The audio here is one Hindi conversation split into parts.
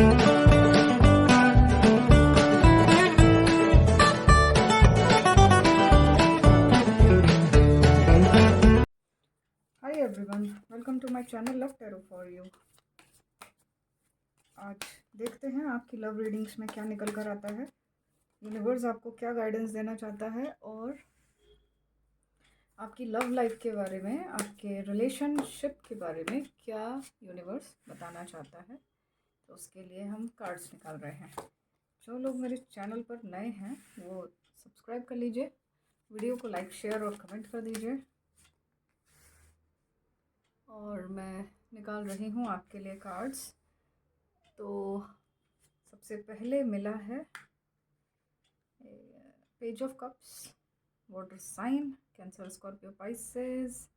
Hi everyone, welcome to my channel love tarot for you. आज देखते हैं आपकी लव रीडिंग्स में क्या निकल कर आता है, यूनिवर्स आपको क्या गाइडेंस देना चाहता है और आपकी लव लाइफ के बारे में, आपके रिलेशनशिप के बारे में क्या यूनिवर्स बताना चाहता है। तो उसके लिए हम कार्ड्स निकाल रहे हैं। जो लोग मेरे चैनल पर नए हैं वो सब्सक्राइब कर लीजिए, वीडियो को लाइक शेयर और कमेंट कर दीजिए। और मैं निकाल रही हूँ आपके लिए कार्ड्स। तो सबसे पहले मिला है page of cups, water sign, cancer, Scorpio, Pisces.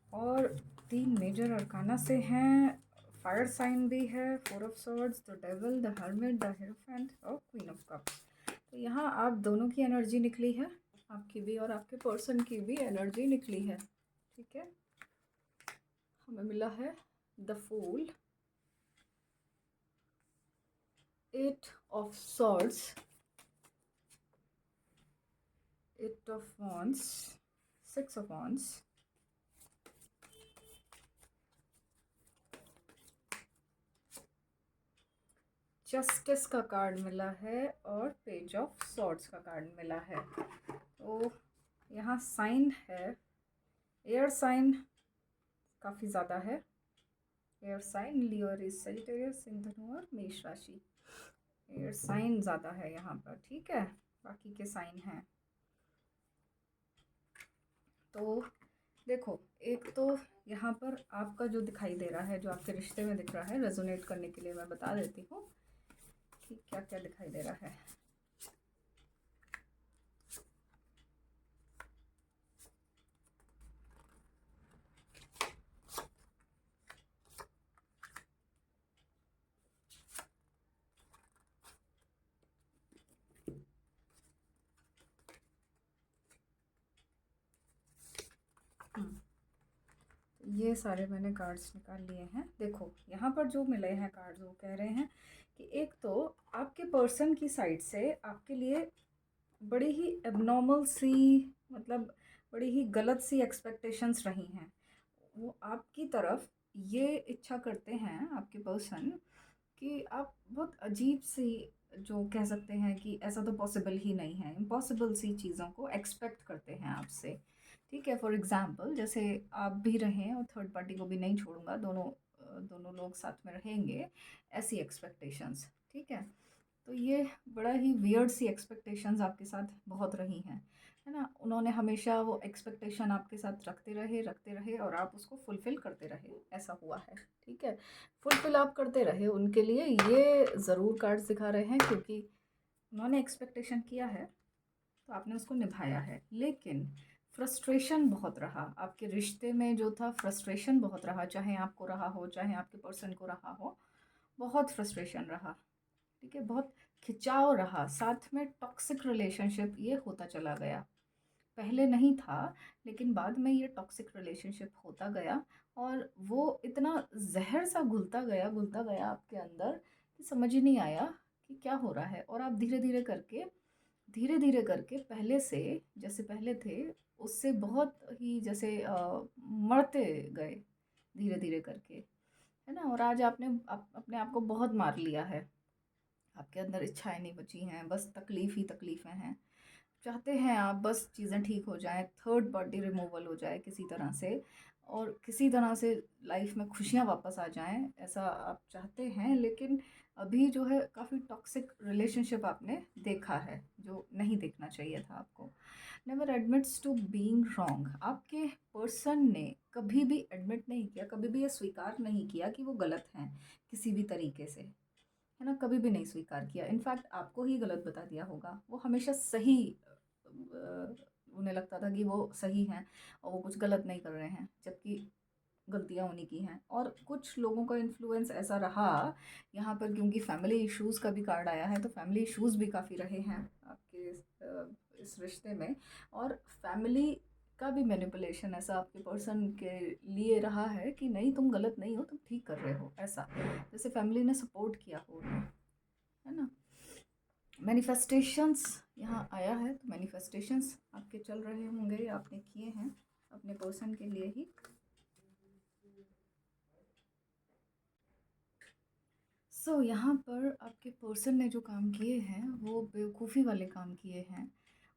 और 3 मेजर अरकाना से हैं, फायर साइन भी है, 4 of swords, the devil, the hermit, the hierophant और क्वीन ऑफ कप्स। तो यहाँ आप दोनों की एनर्जी निकली है, आपकी भी और आपके पर्सन की भी एनर्जी निकली है। ठीक है, हमें मिला है the fool, 8 of swords, 8 of wands, 6 of wands, justice का कार्ड मिला है और पेज ऑफ सॉर्ड्स का कार्ड मिला है। तो यहाँ साइन है, एयर साइन काफ़ी ज़्यादा है। एयर साइन लियो, एरीज, सजिटेरियस, सिंह, धनु और मेष राशि। एयर साइन ज़्यादा है यहाँ पर। ठीक है, बाकी के साइन हैं। तो देखो, एक तो यहाँ पर आपका जो दिखाई दे रहा है, जो आपके रिश्ते में दिख रहा है, रेजोनेट करने के लिए मैं बता देती हूँ कि क्या क्या दिखाई दे रहा है। ये सारे मैंने कार्ड्स निकाल लिए हैं। देखो, यहाँ पर जो मिले हैं कार्ड्स वो कह रहे हैं कि एक तो आपके पर्सन की साइड से आपके लिए बड़ी ही एबनॉर्मल सी, मतलब बड़ी ही गलत सी एक्सपेक्टेशंस रही हैं। वो आपकी तरफ ये इच्छा करते हैं, आपके पर्सन, कि आप बहुत अजीब सी, जो कह सकते हैं कि ऐसा तो पॉसिबल ही नहीं है, इम्पॉसिबल सी चीज़ों को एक्सपेक्ट करते हैं आपसे। ठीक है, फॉर एग्ज़ाम्पल जैसे आप भी रहें और थर्ड पार्टी को भी नहीं छोड़ूंगा, दोनों लोग साथ में रहेंगे, ऐसी एक्सपेक्टेशंस। ठीक है, तो ये बड़ा ही वियर्ड सी एक्सपेक्टेशंस आपके साथ बहुत रही हैं, है ना। उन्होंने हमेशा वो एक्सपेक्टेशन आपके साथ रखते रहे और आप उसको फुलफ़िल करते रहे, ऐसा हुआ है। ठीक है, फुलफ़िल आप करते रहे उनके लिए, ये ज़रूर कार्ड्स दिखा रहे हैं, क्योंकि उन्होंने एक्सपेक्टेशन किया है तो आपने उसको निभाया है। लेकिन फ्रस्ट्रेशन बहुत रहा आपके रिश्ते में, जो था फ्रस्ट्रेशन बहुत रहा, चाहे आपको रहा हो चाहे आपके पर्सन को रहा हो, बहुत फ्रस्ट्रेशन रहा। ठीक है, बहुत खिंचाव रहा, साथ में टॉक्सिक रिलेशनशिप ये होता चला गया। पहले नहीं था, लेकिन बाद में ये टॉक्सिक रिलेशनशिप होता गया और वो इतना जहर सा घुलता गया आपके अंदर कि समझ ही नहीं आया कि क्या हो रहा है। और आप धीरे धीरे करके पहले से, जैसे पहले थे उससे बहुत ही जैसे मरते गए धीरे धीरे करके, है ना। और आज आपने अपने आप को बहुत मार लिया है, आपके अंदर इच्छाएं नहीं बची हैं, बस तकलीफ़ ही तकलीफ़ें हैं। चाहते हैं आप बस चीज़ें ठीक हो जाएं, थर्ड पार्टी रिमूवल हो जाए किसी तरह से, और किसी तरह से लाइफ में खुशियाँ वापस आ जाएं, ऐसा आप चाहते हैं। लेकिन अभी जो है काफ़ी टॉक्सिक रिलेशनशिप आपने देखा है, जो नहीं देखना चाहिए था आपको। Never admits to being wrong, आपके पर्सन ने कभी भी एडमिट नहीं किया, कभी भी ये स्वीकार नहीं किया कि वो गलत हैं किसी भी तरीके से, है ना। कभी भी नहीं स्वीकार किया, इनफैक्ट आपको ही गलत बता दिया होगा। वो हमेशा सही, उन्हें लगता था कि वो सही हैं और वो कुछ गलत नहीं कर रहे हैं, जबकि गलतियाँ उन्हीं की हैं। और कुछ लोगों का इन्फ्लुएंस ऐसा रहा यहाँ पर, क्योंकि फैमिली इश्यूज़ का भी कार्ड आया है, तो फैमिली इश्यूज़ भी काफ़ी रहे हैं आपके इस रिश्ते में। और फैमिली का भी मैनिपुलेशन ऐसा आपके पर्सन के लिए रहा है कि नहीं तुम गलत नहीं हो, तुम ठीक कर रहे हो, ऐसा जैसे फैमिली ने सपोर्ट किया हो उन्हें, है ना। मैनिफेस्टेशंस यहाँ आया है, तो मैनिफेस्टेशंस आपके चल रहे होंगे, आपने किए हैं अपने पर्सन के लिए ही। यहाँ पर आपके पर्सन ने जो काम किए हैं वो बेवकूफ़ी वाले काम किए हैं।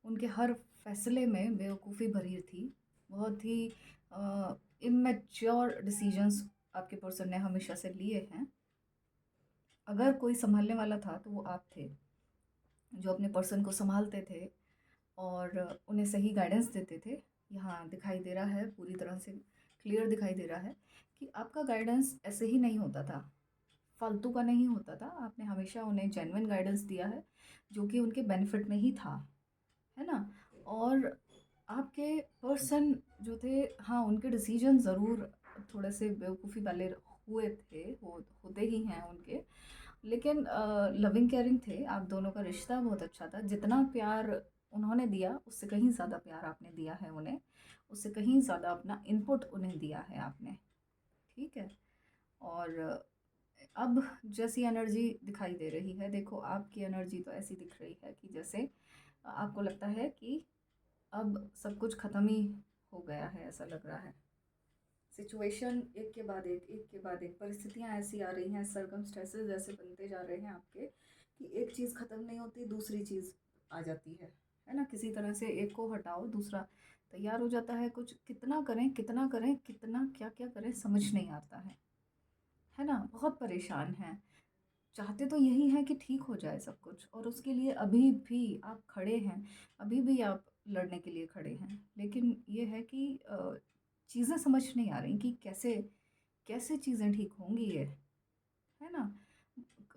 उनके हर फैसले में बेवकूफ़ी भरी थी। बहुत ही इमैच्योर डिसीजंस आपके पर्सन ने हमेशा से लिए हैं। अगर कोई संभालने वाला था तो वो आप थे, जो अपने पर्सन को संभालते थे और उन्हें सही गाइडेंस देते थे। यहाँ दिखाई दे रहा है, पूरी तरह से क्लियर दिखाई दे रहा है कि आपका गाइडेंस ऐसे ही नहीं होता था, फालतू का नहीं होता था। आपने हमेशा उन्हें जेन्युइन गाइडेंस दिया है, जो कि उनके बेनिफिट में ही था, है ना। और आपके पर्सन जो थे, हाँ, उनके डिसीजन ज़रूर थोड़े से बेवकूफ़ी वाले हुए थे, होते ही हैं उनके, लेकिन लविंग केयरिंग थे। आप दोनों का रिश्ता बहुत अच्छा था। जितना प्यार उन्होंने दिया उससे कहीं ज़्यादा प्यार आपने दिया है उन्हें, उससे कहीं ज़्यादा अपना इनपुट उन्हें दिया है आपने, ठीक है। और अब जैसी एनर्जी दिखाई दे रही है, देखो आपकी एनर्जी तो ऐसी दिख रही है कि जैसे आपको लगता है कि अब सब कुछ ख़त्म ही हो गया है, ऐसा लग रहा है। सिचुएशन एक के बाद एक के बाद एक परिस्थितियाँ ऐसी आ रही हैं, सर्कमस्टेंसेस ऐसे बनते जा रहे हैं आपके कि एक चीज़ ख़त्म नहीं होती, दूसरी चीज़ आ जाती है ना। किसी तरह से एक को हटाओ, दूसरा तैयार हो जाता है। कुछ कितना करें कितना करें, कितना क्या क्या करें, समझ नहीं आता है ना। बहुत परेशान हैं। चाहते तो यही हैं कि ठीक हो जाए सब कुछ, और उसके लिए अभी भी आप खड़े हैं, अभी भी आप लड़ने के लिए खड़े हैं। लेकिन ये है कि चीज़ें समझ नहीं आ रही कि कैसे कैसे चीज़ें ठीक होंगी ये, है ना।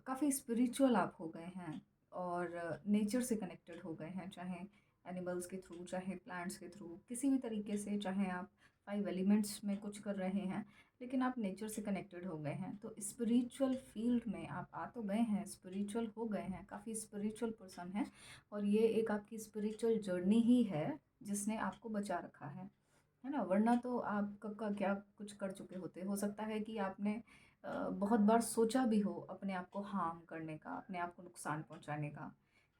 काफ़ी स्पिरिचुअल आप हो गए हैं और नेचर से कनेक्टेड हो गए हैं, चाहे एनिमल्स के थ्रू, चाहे प्लांट्स के थ्रू, किसी भी तरीके से, चाहे आप 5 एलिमेंट्स में कुछ कर रहे हैं, लेकिन आप नेचर से कनेक्टेड हो गए हैं। तो स्पिरिचुअल फील्ड में आप आ तो गए हैं, स्पिरिचुअल हो गए हैं, काफ़ी स्पिरिचुअल पर्सन हैं, और ये एक आपकी स्पिरिचुअल जर्नी ही है जिसने आपको बचा रखा है ना। वरना तो आप कब का क्या कुछ कर चुके होते। हो सकता है कि आपने बहुत बार सोचा भी हो अपने आप को हार्म करने का, अपने आप को नुकसान पहुंचाने का,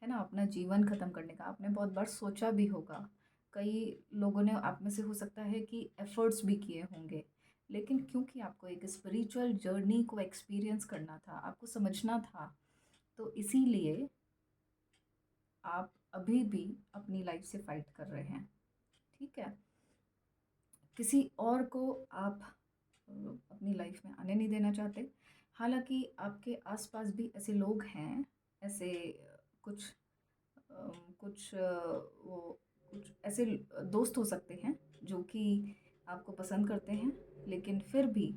है ना, अपना जीवन ख़त्म करने का आपने बहुत बार सोचा भी होगा। कई लोगों ने आप में से हो सकता है कि एफ़र्ट्स भी किए होंगे, लेकिन क्योंकि आपको एक स्पिरिचुअल जर्नी को एक्सपीरियंस करना था, आपको समझना था, तो इसीलिए आप अभी भी अपनी लाइफ से फ़ाइट कर रहे हैं, ठीक है। किसी और को आप अपनी लाइफ में आने नहीं देना चाहते। हालाँकि आपके आस-पास भी ऐसे लोग हैं, ऐसे कुछ कुछ वो कुछ ऐसे दोस्त हो सकते हैं जो कि आपको पसंद करते हैं, लेकिन फिर भी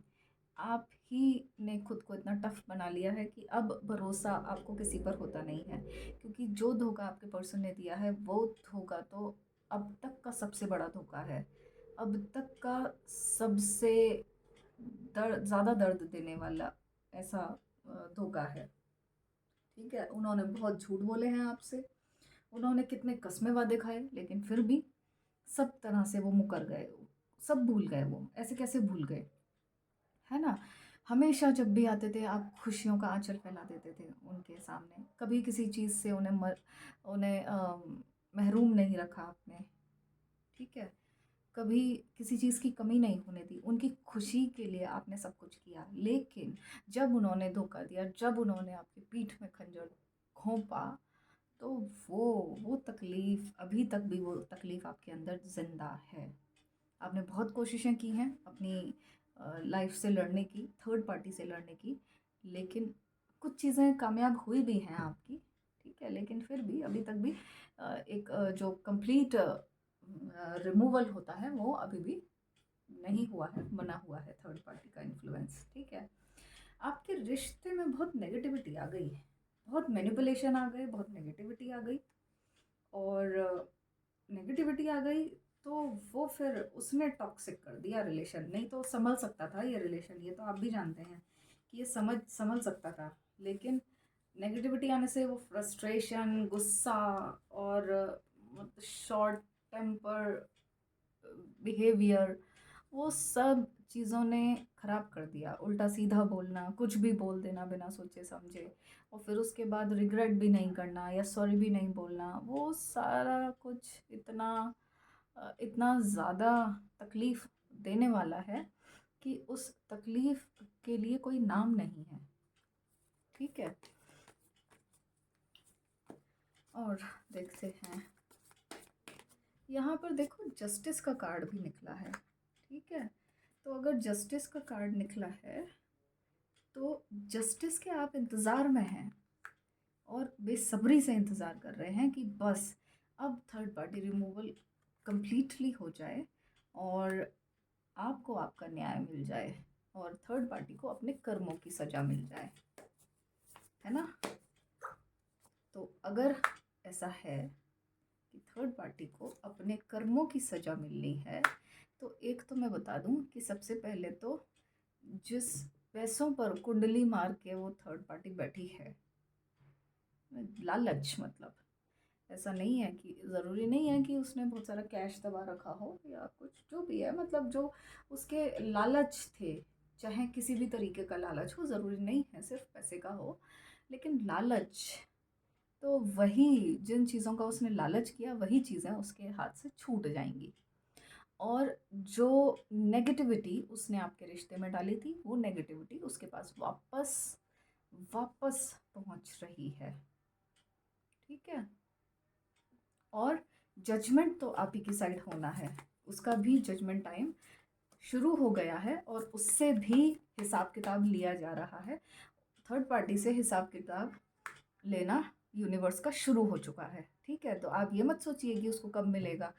आप ही ने खुद को इतना टफ बना लिया है कि अब भरोसा आपको किसी पर होता नहीं है, क्योंकि जो धोखा आपके पर्सन ने दिया है वो धोखा तो अब तक का सबसे बड़ा धोखा है, अब तक का सबसे ज़्यादा दर्द देने वाला ऐसा धोखा है, ठीक है। उन्होंने बहुत झूठ बोले हैं आपसे, उन्होंने कितने कस्मे वादे खाए, लेकिन फिर भी सब तरह से वो मुकर गए, सब भूल गए। वो ऐसे कैसे भूल गए, है ना। हमेशा जब भी आते थे आप खुशियों का आंचल फैला देते थे उनके सामने, कभी किसी चीज़ से उन्हें महरूम नहीं रखा आपने, ठीक है। कभी किसी चीज़ की कमी नहीं होने दी, उनकी खुशी के लिए आपने सब कुछ किया। लेकिन जब उन्होंने धोखा दिया, जब उन्होंने आपकी पीठ में खंजर घोंपा, तो वो तकलीफ़ अभी तक भी, वो तकलीफ़ आपके अंदर ज़िंदा है। आपने बहुत कोशिशें की हैं अपनी लाइफ से लड़ने की, थर्ड पार्टी से लड़ने की, लेकिन कुछ चीज़ें कामयाब हुई भी हैं आपकी, ठीक है। लेकिन फिर भी अभी तक भी एक जो कंप्लीट रिमूवल होता है वो अभी भी नहीं हुआ है, बना हुआ है थर्ड पार्टी का इन्फ्लुएंस, ठीक है। आपके रिश्ते में बहुत नेगेटिविटी आ गई है, बहुत मैनिपुलेशन आ गए, बहुत नेगेटिविटी आ गई, और नेगेटिविटी आ गई तो वो फिर उसने टॉक्सिक कर दिया रिलेशन। नहीं तो संभल सकता था ये रिलेशन, ये तो आप भी जानते हैं कि ये संभल सकता था, लेकिन नेगेटिविटी आने से वो फ्रस्ट्रेशन, गुस्सा और शॉर्ट टेम्पर बिहेवियर, वो सब चीज़ों ने ख़राब कर दिया। उल्टा सीधा बोलना, कुछ भी बोल देना बिना सोचे समझे, और फिर उसके बाद रिग्रेट भी नहीं करना या सॉरी भी नहीं बोलना, वो सारा कुछ इतना ज़्यादा तकलीफ़ देने वाला है कि उस तकलीफ़ के लिए कोई नाम नहीं है। ठीक है, और देखते हैं यहाँ पर, देखो जस्टिस का कार्ड भी निकला है। ठीक है, तो अगर जस्टिस का कार्ड निकला है तो जस्टिस के आप इंतज़ार में हैं और बेसब्री से इंतज़ार कर रहे हैं कि बस अब थर्ड पार्टी रिमूवल कंप्लीटली हो जाए और आपको आपका न्याय मिल जाए और थर्ड पार्टी को अपने कर्मों की सज़ा मिल जाए, है ना। तो अगर ऐसा है कि थर्ड पार्टी को अपने कर्मों की सज़ा मिलनी है, तो एक तो मैं बता दूं कि सबसे पहले तो जिस पैसों पर कुंडली मार के वो थर्ड पार्टी बैठी है, लालच, मतलब ऐसा नहीं है कि ज़रूरी नहीं है कि उसने बहुत सारा कैश दबा रखा हो या कुछ, जो भी है, मतलब जो उसके लालच थे, चाहे किसी भी तरीके का लालच हो, ज़रूरी नहीं है सिर्फ पैसे का हो, लेकिन लालच, तो वही जिन चीज़ों का उसने लालच किया वही चीज़ें उसके हाथ से छूट जाएंगी। और जो नेगेटिविटी उसने आपके रिश्ते में डाली थी, वो नेगेटिविटी उसके पास वापस वापस पहुंच रही है। ठीक है, और जजमेंट तो आप ही की साइड होना है, उसका भी जजमेंट टाइम शुरू हो गया है और उससे भी हिसाब किताब लिया जा रहा है। थर्ड पार्टी से हिसाब किताब लेना यूनिवर्स का शुरू हो चुका है। ठीक है, तो आप ये मत सोचिए कि उसको कब मिलेगा,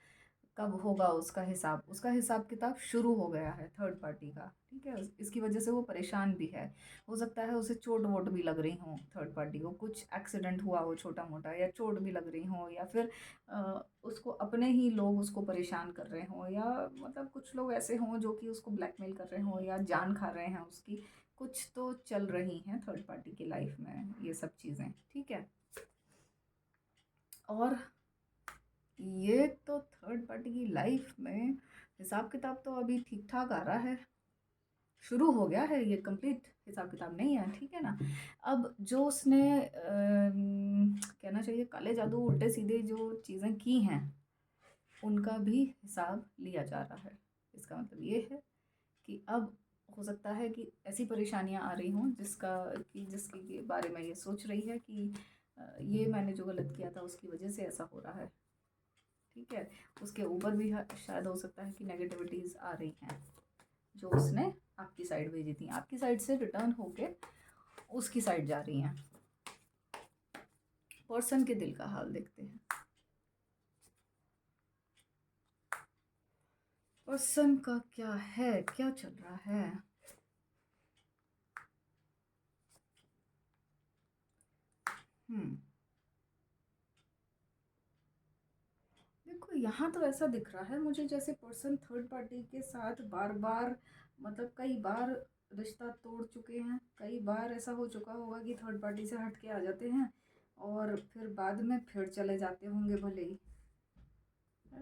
कब होगा उसका हिसाब किताब शुरू हो गया है थर्ड पार्टी का। ठीक है, इसकी वजह से वो परेशान भी है। हो सकता है उसे चोट वोट भी लग रही हो, थर्ड पार्टी को कुछ एक्सीडेंट हुआ हो छोटा मोटा, या चोट भी लग रही हो, या फिर उसको अपने ही लोग उसको परेशान कर रहे हों, या मतलब कुछ लोग ऐसे हों जो कि उसको ब्लैकमेल कर रहे हों या जान खा रहे हैं उसकी, कुछ तो चल रही हैं थर्ड पार्टी की लाइफ में ये सब चीज़ें। ठीक है, और ये तो थर्ड पार्टी की लाइफ में हिसाब किताब तो अभी ठीक ठाक आ रहा है, शुरू हो गया है, ये कंप्लीट हिसाब किताब नहीं है। ठीक है ना, अब जो उसने कहना चाहिए काले जादू उल्टे सीधे जो चीज़ें की हैं उनका भी हिसाब लिया जा रहा है। इसका मतलब ये है कि अब हो सकता है कि ऐसी परेशानियां आ रही हों जिसके बारे में ये सोच रही है कि ये मैंने जो गलत किया था उसकी वजह से ऐसा हो रहा है। ठीक है, उसके ऊपर भी शायद हो सकता है कि नेगेटिविटीज़ आ रही हैं जो उसने आपकी साइड भेजी थी, आपकी साइड से रिटर्न होके उसकी साइड जा रही हैं। पर्सन के दिल का हाल देखते हैं। पर्सन का क्या है, क्या चल रहा है। देखो यहाँ तो ऐसा दिख रहा है मुझे जैसे पर्सन थर्ड पार्टी के साथ बार बार, मतलब कई बार रिश्ता तोड़ चुके हैं, कई बार ऐसा हो चुका होगा कि थर्ड पार्टी से हट के आ जाते हैं और फिर बाद में फिर चले जाते होंगे भले ही।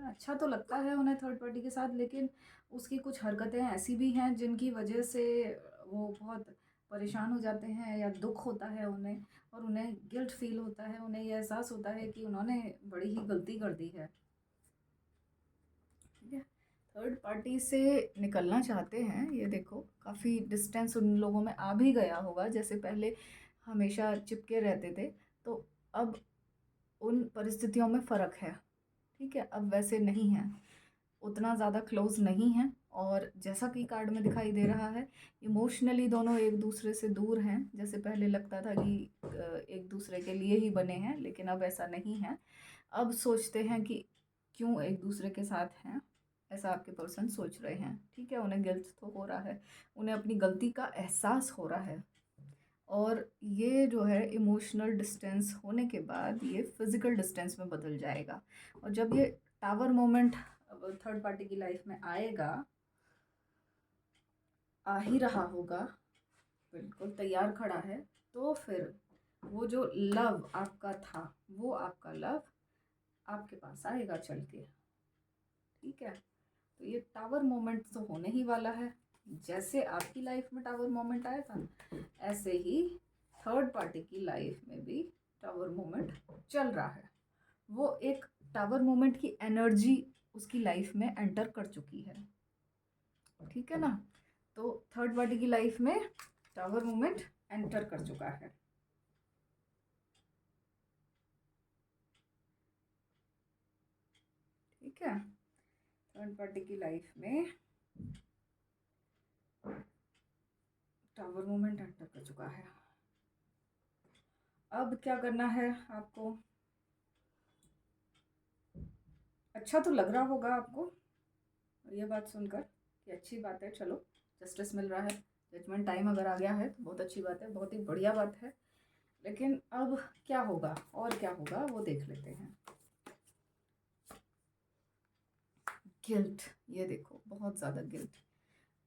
अच्छा तो लगता है उन्हें थर्ड पार्टी के साथ, लेकिन उसकी कुछ हरकतें ऐसी भी हैं जिनकी वजह से वो बहुत परेशान हो जाते हैं या दुख होता है उन्हें, और उन्हें गिल्ट फील होता है, उन्हें यह एहसास होता है कि उन्होंने बड़ी ही गलती कर दी है। ठीक है, थर्ड पार्टी से निकलना चाहते हैं, ये देखो काफ़ी डिस्टेंस उन लोगों में आ भी गया होगा। जैसे पहले हमेशा चिपके रहते थे, तो अब उन परिस्थितियों में फ़र्क है। ठीक है, अब वैसे नहीं है, उतना ज़्यादा क्लोज नहीं है, और जैसा कि कार्ड में दिखाई दे रहा है इमोशनली दोनों एक दूसरे से दूर हैं। जैसे पहले लगता था कि एक दूसरे के लिए ही बने हैं, लेकिन अब ऐसा नहीं है। अब सोचते हैं कि क्यों एक दूसरे के साथ हैं, ऐसा आपके पर्सन सोच रहे हैं। ठीक है, उन्हें गिल्ट तो हो रहा है, उन्हें अपनी गलती का एहसास हो रहा है, और ये जो है इमोशनल डिस्टेंस होने के बाद ये फिज़िकल डिस्टेंस में बदल जाएगा। और जब ये टावर मोमेंट थर्ड पार्टी की लाइफ में आएगा, आ ही रहा होगा, बिल्कुल तैयार खड़ा है, तो फिर वो जो लव आपका था, वो आपका लव आपके पास आएगा चल के। ठीक है, तो ये टावर मोमेंट तो होने ही वाला है। जैसे आपकी लाइफ में टावर मोमेंट आया था, ऐसे ही थर्ड पार्टी की लाइफ में भी टावर मोमेंट चल रहा है। वो एक टावर मोमेंट की एनर्जी उसकी लाइफ में एंटर कर चुकी है, ठीक है ना। तो थर्ड पार्टी की लाइफ में टावर मोमेंट एंटर कर चुका है। ठीक है, थर्ड पार्टी की लाइफ में टावर मोमेंट एंटर कर चुका है। अब क्या करना है आपको? अच्छा तो लग रहा होगा आपको ये बात सुनकर कि अच्छी बात है, चलो जस्टिस मिल रहा है, जजमेंट टाइम अगर आ गया है तो बहुत अच्छी बात है, बहुत ही बढ़िया बात है। लेकिन अब क्या होगा और क्या होगा वो देख लेते हैं। गिल्ट, ये देखो बहुत ज़्यादा गिल्ट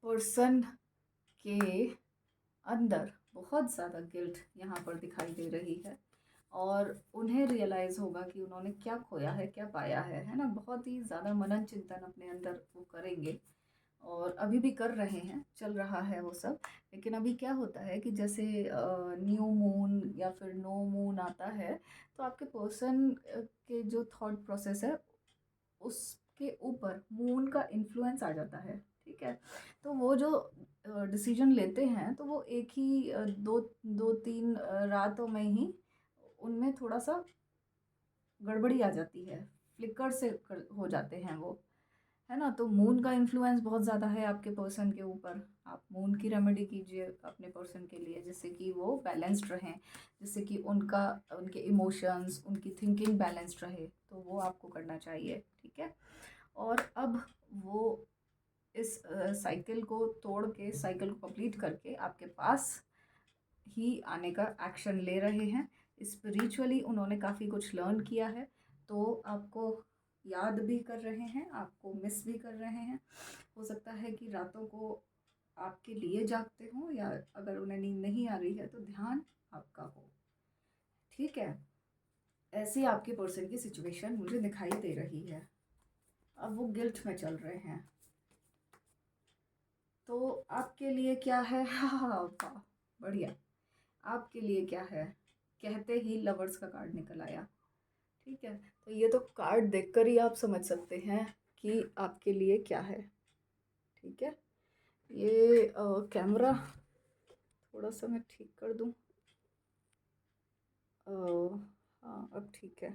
पर्सन के अंदर, बहुत ज़्यादा गिल्ट यहाँ पर दिखाई दे रही है। और उन्हें रियलाइज़ होगा कि उन्होंने क्या खोया है, क्या पाया है ना। बहुत ही ज़्यादा मनन चिंतन अपने अंदर वो करेंगे, और अभी भी कर रहे हैं, चल रहा है वो सब। लेकिन अभी क्या होता है कि जैसे न्यू मून या फिर नो मून आता है, तो आपके पर्सन के जो थॉट प्रोसेस है उसके ऊपर मून का इन्फ्लुएंस आ जाता है, ठीक है। तो वो जो डिसीजन लेते हैं तो वो एक ही दो दो तीन रातों में ही उनमें थोड़ा सा गड़बड़ी आ जाती है, फ्लिकर से हो जाते हैं वो, है ना। तो मून का इन्फ्लुएंस बहुत ज़्यादा है आपके पर्सन के ऊपर। आप मून की रेमेडी कीजिए अपने पर्सन के लिए, जिससे कि वो बैलेंस्ड रहें, जिससे कि उनके इमोशंस, उनकी थिंकिंग बैलेंस्ड रहे, तो वो आपको करना चाहिए, ठीक है। और अब वो इस साइकिल को तोड़ के, साइकिल को कंप्लीट करके आपके पास ही आने का एक्शन ले रहे हैं। स्पिरिचुअली उन्होंने काफ़ी कुछ लर्न किया है, तो आपको याद भी कर रहे हैं, आपको मिस भी कर रहे हैं। हो सकता है कि रातों को आपके लिए जागते हों, या अगर उन्हें नींद नहीं आ रही है तो ध्यान आपका हो, ठीक है। ऐसी आपके पर्सन की सिचुएशन मुझे दिखाई दे रही है। अब वो गिल्ट में चल रहे हैं, तो आपके लिए क्या है? हाँ, बढ़िया। आपके लिए क्या है? कहते ही लवर्स का कार्ड निकल आया, ठीक है। तो ये तो कार्ड देखकर ही आप समझ सकते हैं कि आपके लिए क्या है, ठीक है। ये कैमरा थोड़ा सा मैं ठीक कर दूं। हाँ अब ठीक है,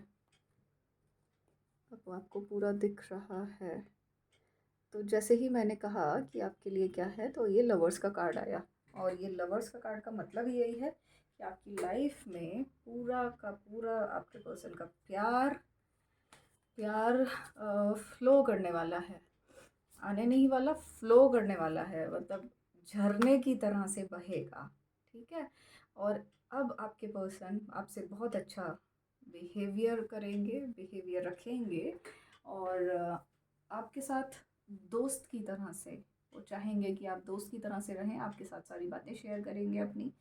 अब आपको पूरा दिख रहा है। तो जैसे ही मैंने कहा कि आपके लिए क्या है, तो ये लवर्स का कार्ड आया। और ये लवर्स का कार्ड का मतलब यही है कि आपकी लाइफ में पूरा का पूरा आपके पर्सन का प्यार प्यार फ्लो करने वाला है, आने नहीं वाला, फ्लो करने वाला है, मतलब झरने की तरह से बहेगा, ठीक है। और अब आपके पर्सन आपसे बहुत अच्छा बिहेवियर करेंगे, बिहेवियर रखेंगे, और आपके साथ दोस्त की तरह से वो चाहेंगे कि आप दोस्त की तरह से रहें, आपके साथ सारी बातें शेयर करेंगे अपनी,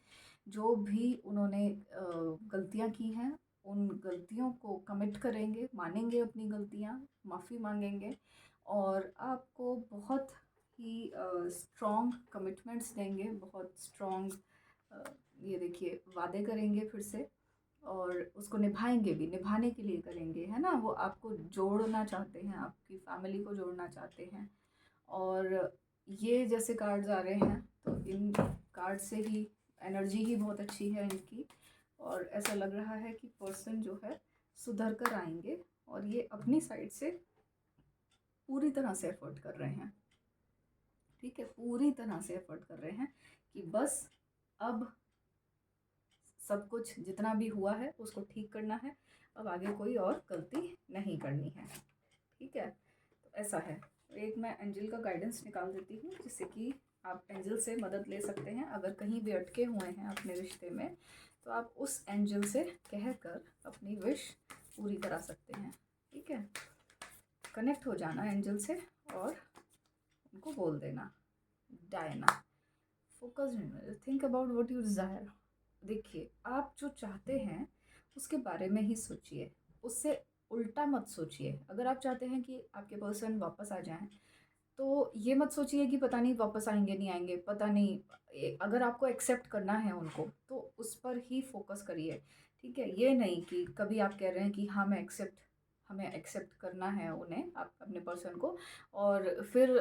जो भी उन्होंने गलतियां की हैं उन गलतियों को कमिट करेंगे, मानेंगे अपनी गलतियां, माफ़ी मांगेंगे, और आपको बहुत ही स्ट्रॉन्ग कमिटमेंट्स देंगे, बहुत स्ट्रॉन्ग ये देखिए वादे करेंगे फिर से, और उसको निभाएंगे भी, निभाने के लिए करेंगे, है ना। वो आपको जोड़ना चाहते हैं, आपकी फैमिली को जोड़ना चाहते हैं। और ये जैसे कार्ड्स आ रहे हैं, तो इन कार्ड से ही एनर्जी ही बहुत अच्छी है इनकी, और ऐसा लग रहा है कि पर्सन जो है सुधर कर आएंगे, और ये अपनी साइड से पूरी तरह से एफर्ट कर रहे हैं, ठीक है, पूरी तरह से एफर्ट कर रहे हैं कि बस अब सब कुछ जितना भी हुआ है उसको ठीक करना है, अब आगे कोई और गलती नहीं करनी है, ठीक है। तो ऐसा है। एक मैं एंजल का गाइडेंस निकाल देती हूँ, जिससे कि आप एंजल से मदद ले सकते हैं। अगर कहीं भी अटके हुए हैं अपने रिश्ते में, तो आप उस एंजल से कहकर अपनी विश पूरी करा सकते हैं, ठीक है। कनेक्ट हो जाना एंजल से और उनको बोल देना, Diana focus, think about what you desire. देखिए, आप जो चाहते हैं उसके बारे में ही सोचिए, उससे उल्टा मत सोचिए। अगर आप चाहते हैं कि आपके पर्सन वापस आ जाएं, तो ये मत सोचिए कि पता नहीं वापस आएँगे, नहीं आएँगे, पता नहीं। अगर आपको एक्सेप्ट करना है उनको, तो उस पर ही फ़ोकस करिए, ठीक है? ये नहीं कि कभी आप कह रहे हैं कि हाँ, हमें एक्सेप्ट करना है उन्हें, आप अपने पर्सन को, और फिर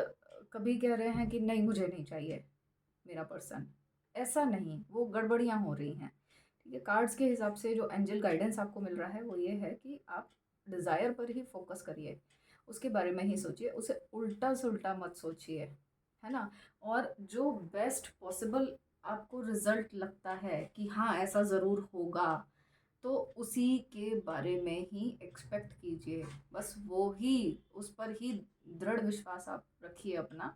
कभी कह रहे हैं कि नहीं, मुझे नहीं चाहिए मेरा पर्सन। ऐसा नहीं, वो गड़बड़ियाँ हो रही हैं, ठीक है? कार्ड्स के हिसाब से जो एंजल गाइडेंस आपको मिल रहा है वो ये है कि आप डिज़ायर पर ही फ़ोकस करिए, उसके बारे में ही सोचिए, उसे उल्टा से उल्टा मत सोचिए, है ना? और जो बेस्ट पॉसिबल आपको रिज़ल्ट लगता है कि हाँ, ऐसा ज़रूर होगा, तो उसी के बारे में ही एक्सपेक्ट कीजिए। बस वो ही, उस पर ही दृढ़ विश्वास आप रखिए अपना,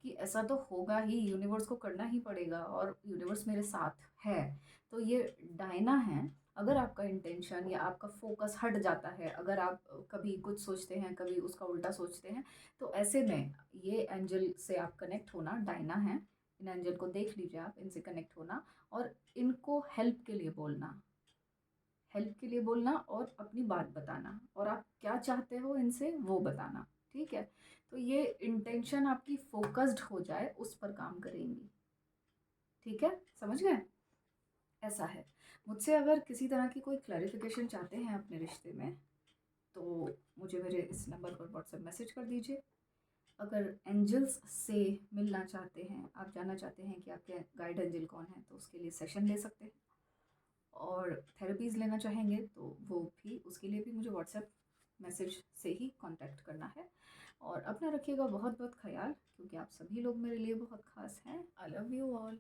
कि ऐसा तो होगा ही, यूनिवर्स को करना ही पड़ेगा और यूनिवर्स मेरे साथ है। तो ये डायना है। अगर आपका इंटेंशन या आपका फोकस हट जाता है, अगर आप कभी कुछ सोचते हैं, कभी उसका उल्टा सोचते हैं, तो ऐसे में ये एंजल से आप कनेक्ट होना, डायना है। इन एंजल को देख लीजिए आप, इनसे कनेक्ट होना और इनको हेल्प के लिए बोलना, हेल्प के लिए बोलना और अपनी बात बताना, और आप क्या चाहते हो इनसे वो बताना, ठीक है? तो ये इंटेंशन आपकी फोकस्ड हो जाए, उस पर काम करेंगी, ठीक है? समझ गए? ऐसा है। मुझसे अगर किसी तरह की कोई क्लैरिफिकेशन चाहते हैं अपने रिश्ते में, तो मुझे मेरे इस नंबर पर व्हाट्सएप मैसेज कर दीजिए। अगर एंजल्स से मिलना चाहते हैं, आप जानना चाहते हैं कि आपके गाइड एंजल कौन है, तो उसके लिए सेशन ले सकते हैं। और थेरेपीज़ लेना चाहेंगे तो वो भी, उसके लिए भी मुझे व्हाट्सएप मैसेज से ही कांटेक्ट करना है। और अपना रखिएगा बहुत बहुत ख्याल, क्योंकि आप सभी लोग मेरे लिए बहुत ख़ास हैं। I love you all.